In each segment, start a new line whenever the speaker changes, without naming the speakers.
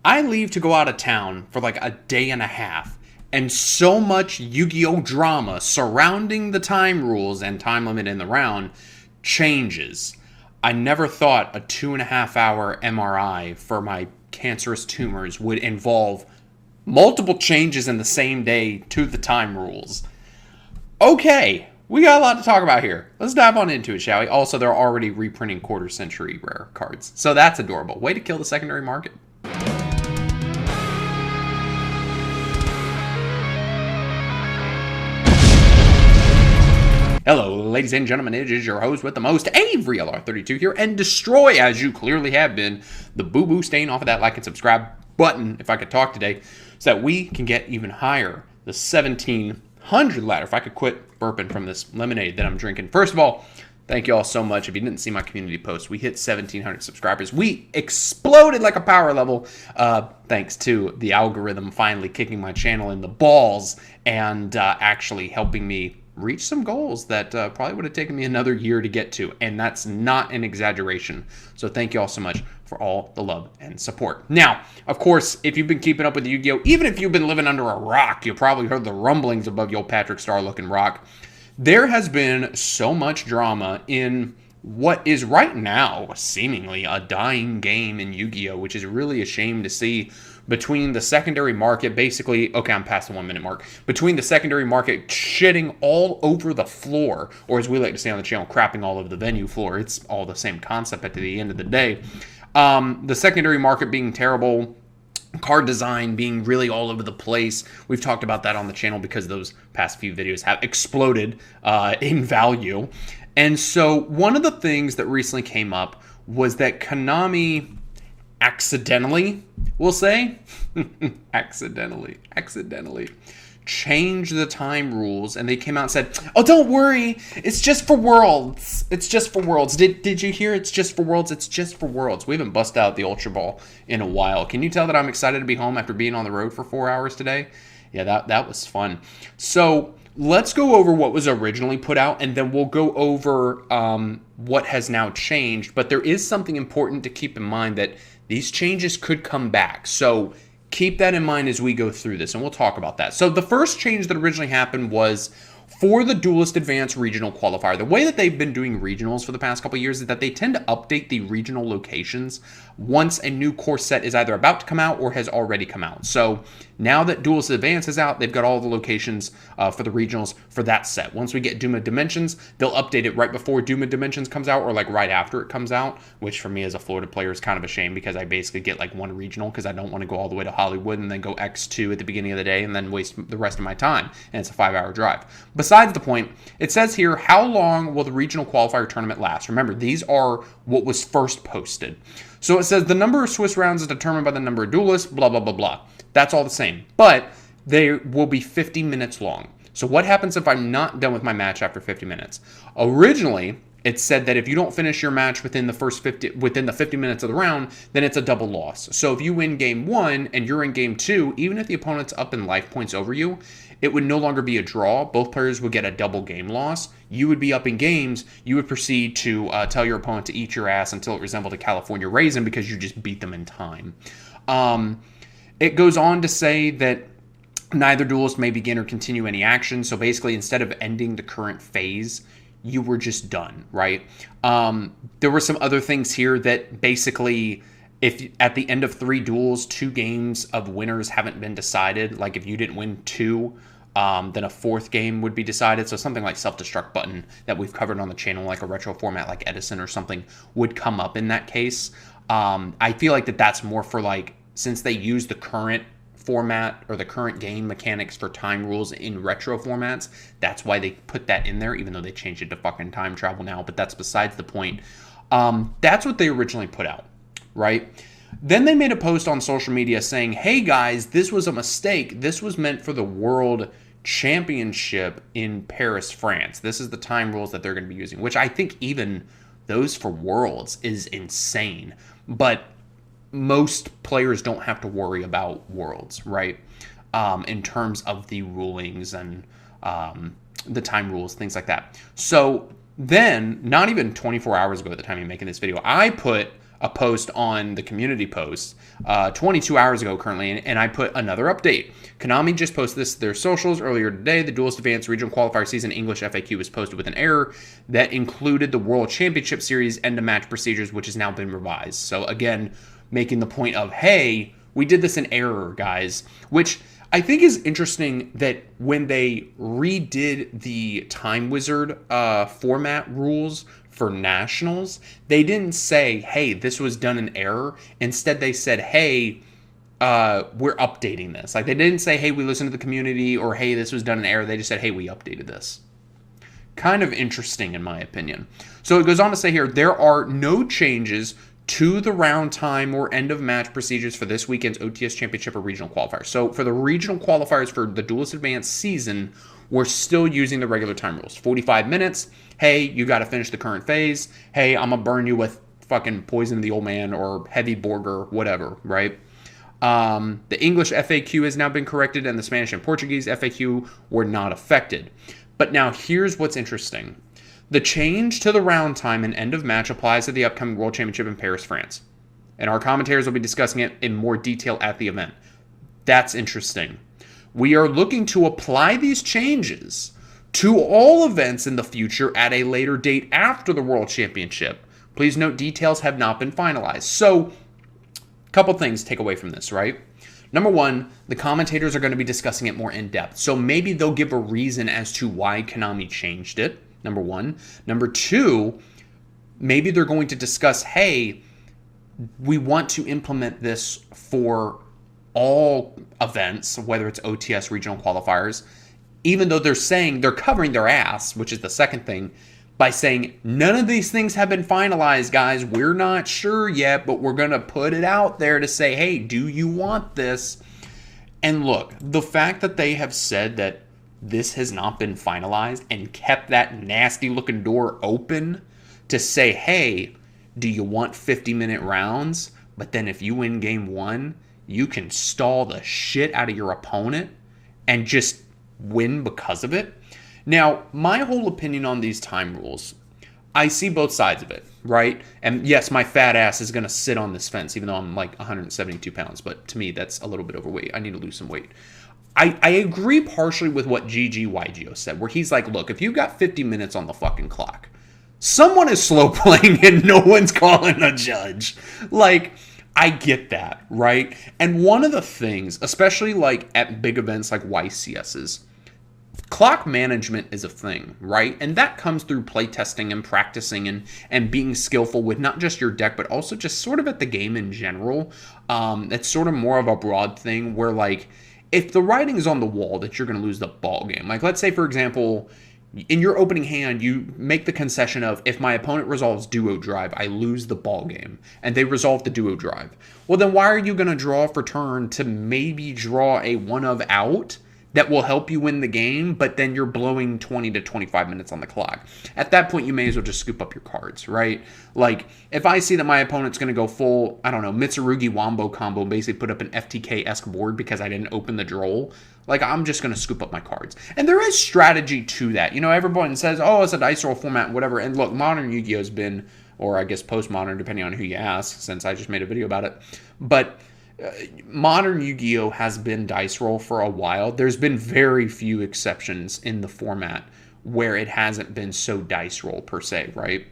I leave to go out of town for like a day and a half, and so much Yu-Gi-Oh drama surrounding the time rules and time limit in the round changes. I never thought a 2.5 hour MRI for my cancerous tumors would involve multiple changes in the same day to the time rules. Okay, we got a lot to talk about here. Let's dive on into it, shall we? Also, they're already reprinting quarter century rare cards, so that's adorable. Way to kill the secondary market. Hello, ladies and gentlemen, it is your host with the most, Avery LR32 here, and destroy, as you clearly have been, the boo-boo stain off of that like and subscribe button, if I could talk today, so that we can get even higher, the 1700 ladder, if I could quit burping from this lemonade that I'm drinking. First of all, thank you all so much. If you didn't see my community post, we hit 1,700 subscribers. We exploded like a power level, thanks to the algorithm finally kicking my channel in the balls and actually helping me reach some goals that probably would have taken me another year to get to, and that's not an exaggeration. So thank you all so much for all the love and support. Now, of course, if you've been keeping up with Yu-Gi-Oh, even if you've been living under a rock, you probably heard the rumblings above your Patrick Star looking rock. There has been so much drama in what is right now seemingly a dying game in Yu-Gi-Oh, which is really a shame to see. Between the secondary market, basically, okay, I'm past the 1 minute mark, between the secondary market shitting all over the floor, or as we like to say on the channel, crapping all over the venue floor. It's all the same concept at the end of the day. The secondary market being terrible, card design being really all over the place. We've talked about that on the channel because those past few videos have exploded in value. And so one of the things that recently came up was that Konami accidentally, we'll say, accidentally changed the time rules, and they came out and said, oh, don't worry, it's just for Worlds. It's just for Worlds. Did you hear? It's just for Worlds. It's just for Worlds. We haven't busted out the Ultra Ball in a while. Can you tell that I'm excited to be home after being on the road for 4 hours today? Yeah, that was fun. So let's go over what was originally put out, and then we'll go over what has now changed. But there is something important to keep in mind, that these changes could come back. So keep that in mind as we go through this, and we'll talk about that. So the first change that originally happened was for the Duelist Advanced Regional Qualifier. The way that they've been doing regionals for the past couple of years is that they tend to update the regional locations once a new course set is either about to come out or has already come out. So now that Duelist Advanced is out, they've got all the locations for the regionals for that set. Once we get Doom of Dimensions, they'll update it right before Doom of Dimensions comes out, or like right after it comes out, which for me as a Florida player is kind of a shame, because I basically get like one regional because I don't want to go all the way to Hollywood and then go X2 at the beginning of the day and then waste the rest of my time. And it's a 5-hour drive. Besides the point, it says here, how long will the regional qualifier tournament last? Remember, these are what was first posted. So it says the number of Swiss rounds is determined by the number of duelists, blah, blah, blah, blah. That's all the same. But they will be 50 minutes long. So what happens if I'm not done with my match after 50 minutes? Originally, it said that if you don't finish your match within the 50 minutes of the round, then it's a double loss. So if you win game 1 and you're in game 2, even if the opponent's up in life points over you, it would no longer be a draw. Both players would get a double game loss. You would be up in games. You would proceed to tell your opponent to eat your ass until it resembled a California raisin because you just beat them in time. It goes on to say that neither duelist may begin or continue any action. So basically, instead of ending the current phase, you were just done, right? There were some other things here that basically, if at the end of 3 duels, 2 games of winners haven't been decided, like if you didn't win 2, then a 4th game would be decided. So something like self-destruct button that we've covered on the channel, like a retro format like Edison or something, would come up in that case. I feel like that's more for like, since they use the current format or the current game mechanics for time rules in retro formats, that's why they put that in there, even though they changed it to fucking time travel now, but that's besides the point. That's what they originally put out, right? Then they made a post on social media saying, hey guys, this was a mistake. This was meant for the World Championship in Paris, France. This is the time rules that they're going to be using, which I think even those for Worlds is insane. But most players don't have to worry about Worlds, right? In terms of the rulings and the time rules, things like that. So then, not even 24 hours ago at the time of making this video, I put a post on the community post 22 hours ago currently, and I put another update. Konami just posted this to their socials earlier today. The Duelist Advanced Regional Qualifier Season English FAQ was posted with an error that included the World Championship Series end-of-match procedures, which has now been revised. So again, making the point of, hey, we did this in error, guys, which I think is interesting that when they redid the Time Wizard format rules for Nationals, they didn't say, hey, this was done in error. Instead, they said, hey, we're updating this. Like, they didn't say, hey, we listened to the community, or hey, this was done in error. They just said, hey, we updated this. Kind of interesting, in my opinion. So it goes on to say here, there are no changes to the round time or end of match procedures for this weekend's OTS Championship or regional qualifiers. So for the regional qualifiers for the Duelist Advanced season, we're still using the regular time rules. 45 minutes. Hey, you got to finish the current phase. Hey, I'm going to burn you with fucking Poison of the Old Man or Heavy Borger, whatever, right? The English FAQ has now been corrected, and the Spanish and Portuguese FAQ were not affected. But now here's what's interesting. The change to the round time and end of match applies to the upcoming World Championship in Paris, France. And our commentators will be discussing it in more detail at the event. That's interesting. We are looking to apply these changes to all events in the future at a later date after the World Championship. Please note, details have not been finalized. So, a couple things to take away from this, right? Number one, the commentators are going to be discussing it more in depth. So maybe they'll give a reason as to why Konami changed it. Number one. Number two, maybe they're going to discuss, hey, we want to implement this for all events, whether it's OTS regional qualifiers, even though they're saying they're covering their ass, which is the second thing, by saying none of these things have been finalized, guys. We're not sure yet, but we're going to put it out there to say, hey, do you want this? And look, the fact that they have said that this has not been finalized and kept that nasty looking door open to say, hey, do you want 50-minute rounds? But then if you win game one, you can stall the shit out of your opponent and just win because of it. Now, my whole opinion on these time rules, I see both sides of it, right? And yes, my fat ass is going to sit on this fence, even though I'm like 172 pounds. But to me, that's a little bit overweight. I need to lose some weight. I agree partially with what Yugioh said, where he's like, look, if you got 50 minutes on the fucking clock, someone is slow playing and no one's calling a judge. Like, I get that, right? And one of the things, especially like at big events like YCS's, clock management is a thing, right? And that comes through playtesting and practicing and being skillful with not just your deck, but also just sort of at the game in general. It's sort of more of a broad thing where, like, if the writing is on the wall that you're going to lose the ball game, like let's say, for example, in your opening hand, you make the concession of, if my opponent resolves duo drive, I lose the ball game, and they resolve the duo drive. Well, then why are you going to draw for turn to maybe draw a one of out that will help you win the game, but then you're blowing 20 to 25 minutes on the clock? At that point, you may as well just scoop up your cards, right? Like, if I see that my opponent's going to go full, I don't know, Mitsurugi Wombo combo, basically put up an FTK-esque board because I didn't open the droll, like, I'm just going to scoop up my cards. And there is strategy to that. You know, everyone says, oh, it's a dice roll format, whatever. And look, modern Yu-Gi-Oh! Has been, or I guess postmodern, depending on who you ask, since I just made a video about it. But modern Yu-Gi-Oh! Has been dice roll for a while. There's been very few exceptions in the format where it hasn't been so dice roll per se, right?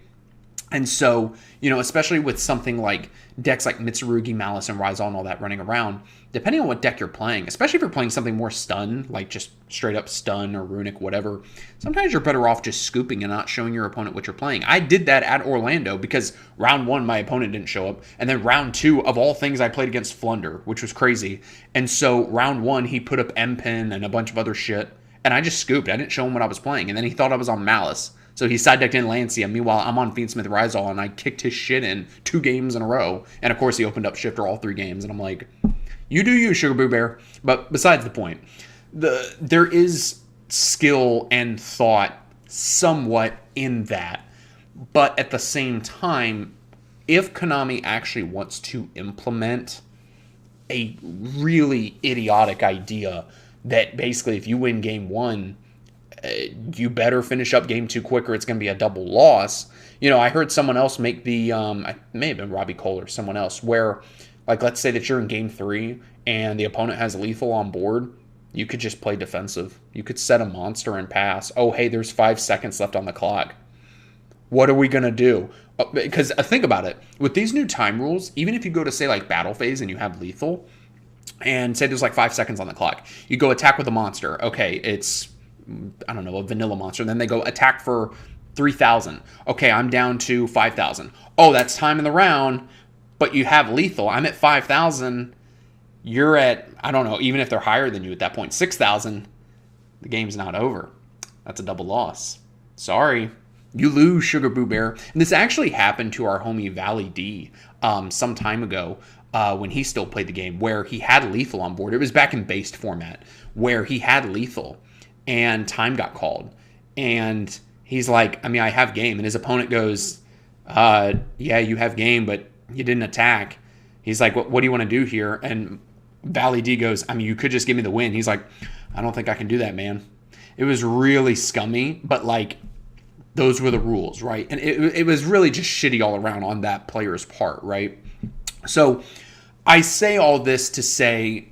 And so, you know, especially with something like decks like Mitsurugi, Malice, and Rizal and all that running around, depending on what deck you're playing, especially if you're playing something more stun, like just straight up stun or runic, whatever, sometimes you're better off just scooping and not showing your opponent what you're playing. I did that at Orlando because round one, my opponent didn't show up. And then round two, of all things, I played against Flunder, which was crazy. And so round one, he put up M-Pin and a bunch of other shit. And I just scooped. I didn't show him what I was playing. And then he thought I was on Malice. So he side decked in Lancia. Meanwhile, I'm on Fiendsmith Rizal, and I kicked his shit in 2 games in a row. And of course, he opened up Shifter all 3 games. And I'm like, you do you, Sugar Boo Bear. But besides the point, there is skill and thought somewhat in that. But at the same time, if Konami actually wants to implement a really idiotic idea that basically if you win game one, you better finish up game 2 quicker. It's going to be a double loss. You know, I heard someone else make the, it may have been Robbie Cole or someone else, where, like, let's say that you're in game 3 and the opponent has lethal on board. You could just play defensive. You could set a monster and pass. Oh, hey, there's 5 seconds left on the clock. What are we going to do? Because think about it. With these new time rules, even if you go to, say, like, battle phase and you have lethal, and say there's like 5 seconds on the clock, you go attack with a monster. Okay, it's, I don't know, a vanilla monster. Then they go attack for 3,000. Okay, I'm down to 5,000. Oh, that's time in the round, but you have lethal. I'm at 5,000. You're at, I don't know, even if they're higher than you at that point, 6,000. The game's not over. That's a double loss. Sorry. You lose, Sugar Boo Bear. And this actually happened to our homie Valley D some time ago when he still played the game, where he had lethal on board. It was back in based format, where he had lethal and time got called. And he's like, I mean, I have game. And his opponent goes, yeah, you have game, but you didn't attack. He's like, what do you want to do here? And Valley D goes, I mean, you could just give me the win. He's like, I don't think I can do that, man. It was really scummy, but like, those were the rules, right? And it was really just shitty all around on that player's part, right? So I say all this to say,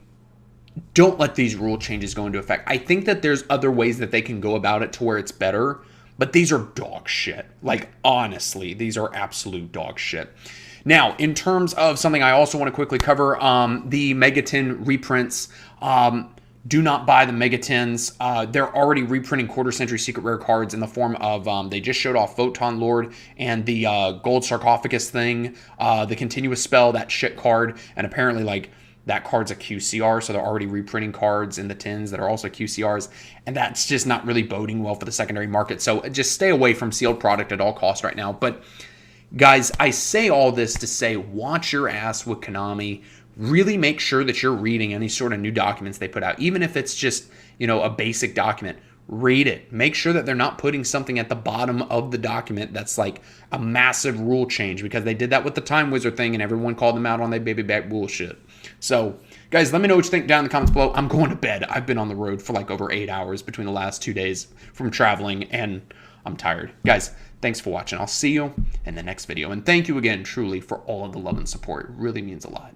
don't let these rule changes go into effect. I think that there's other ways that they can go about it to where it's better, but these are dog shit. Like, honestly, these are absolute dog shit. Now, in terms of something I also want to quickly cover, the Megatin reprints. Do not buy the Megatins. They're already reprinting quarter century secret rare cards in the form of, they just showed off Photon Lord and the gold sarcophagus thing, the continuous spell, that shit card, and apparently like that card's a QCR, so they're already reprinting cards in the tins that are also QCRs, and that's just not really boding well for the secondary market. So just stay away from sealed product at all costs right now. But guys, I say all this to say, watch your ass with Konami. Really make sure that you're reading any sort of new documents they put out, even if it's just, you know, a basic document. Read it. Make sure that they're not putting something at the bottom of the document that's like a massive rule change, because they did that with the Time Wizard thing and everyone called them out on their baby back bullshit. So, guys, let me know what you think down in the comments below. I'm going to bed. I've been on the road for like over 8 hours between the last 2 days from traveling, and I'm tired. Guys, thanks for watching. I'll see you in the next video. And thank you again, truly, for all of the love and support. It really means a lot.